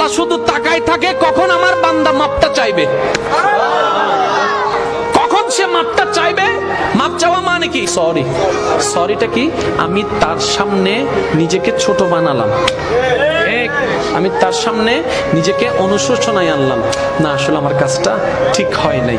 আল্লাহ শুধু তাকায় থাকে কখন আমার বান্দা মাপটা চাইবে, কখন সে মাপটা চাইবে। মাপ চাওয়া মানে কি? সরি। সরিটা কি? আমি তার সামনে নিজেকে ছোট বানালাম, আমি তার সামনে নিজেকে অনুশোচনায় আনলাম, না আসলে আমার কাজটা ঠিক হয় নাই।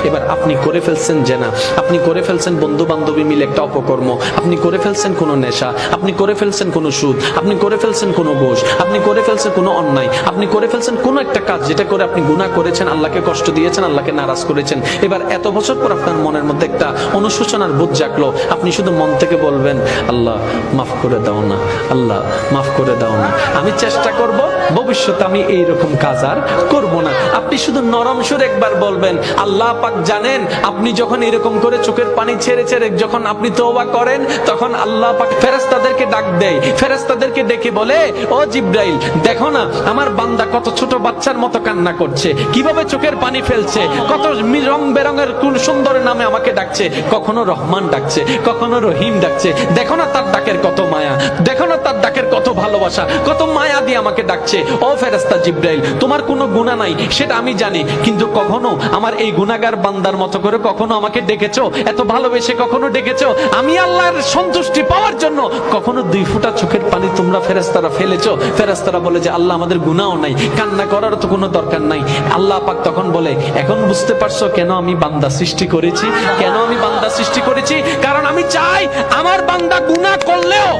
এবার আপনি করে ফেলছেন জেনা, আপনি করে ফেলছেন বন্ধু বান্ধবী মিলে একটা অপকর্ম, আপনি করে ফেলছেন কোনো নেশা, আপনি করে ফেলছেন কোনো সুদ, আপনি করে ফেলছেন কোনো ঘুষ, আপনি করে ফেলছেন কোনো অন্যায়, আপনি করে ফেলছেন কোনো একটা কাজ যেটা করে আপনি গুনাহ করেছেন, আল্লাহকে কষ্ট দিয়েছেন, আল্লাহকে নারাজ করেছেন। এবার এত বছর পর আপনার মনের মধ্যে একটা অনুশোচনার বোধ জাগলো, আপনি শুধু মন থেকে বলবেন আল্লাহ মাফ করে দাও না, আল্লাহ মাফ করে দাও না, আমি চেষ্টা করব ভবিষ্যতে আমি এইরকম কাজ আর করব না। আপনি শুধু নরম সুরে একবার বলবেন। আল্লাহ পাক জানেন আপনি যখন এরকম করে চোখের পানি ছেড়ে ছেড়ে যখন আপনি তওবা করেন, তখন আল্লাহ পাক ফেরেশতাদেরকে ডাক দেয়, ফেরেশতাদেরকে ডেকে বলে, ও জিবরাইল দেখো না আমার বান্দা কত ছোট বাচ্চার মতো কান্না করছে, কিভাবে চোখের পানি ফেলছে, কত রং বেরঙের কোন সুন্দর নামে আমাকে ডাকছে, কখনো রহমান ডাকছে, কখনো রহিম ডাকছে, দেখো না তার ডাকের কত মায়া, দেখো না তার ডাকের কত ভালোবাসা, কত মায়া দিয়ে আমাকে ডাকছে। ও ফেরেশতা জিবরাইল তোমার কোনো গুনাহ নাই সেটা আমি জানি, কিন্তু কখনো আমার এই গুনাহগার বান্দার মতো করে কখনো আমাকে ডেকেছো, এত ভালোবেসে কখনো ডেকেছো, আমি আল্লাহর সন্তুষ্টি পাওয়ার জন্য কখনো 2 ফোঁটা চোখের পানি তোমরা ফেরেশতারা ফেলেছো? ফেরেশতারা বলে যে আল্লাহ আমাদের গুনাহও নাই, কান্না করার তো কোনো দরকার নাই। আল্লাহ পাক তখন বলে এখন বুঝতে পারছো কেন আমি বান্দা সৃষ্টি করেছি, কেন আমি বান্দা সৃষ্টি করেছি? কারণ আমি চাই আমার বান্দা গুনাহ করলেও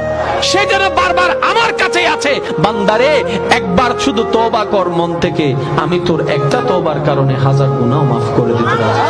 সে যেন বারবার আমার কাছেই আছে। বান্দারে একবার শুধু তওবা কর মন থেকে, আমি তোর একটা তওবার কারণে 1000 গুনাহ মাফ করে দিতে পারি।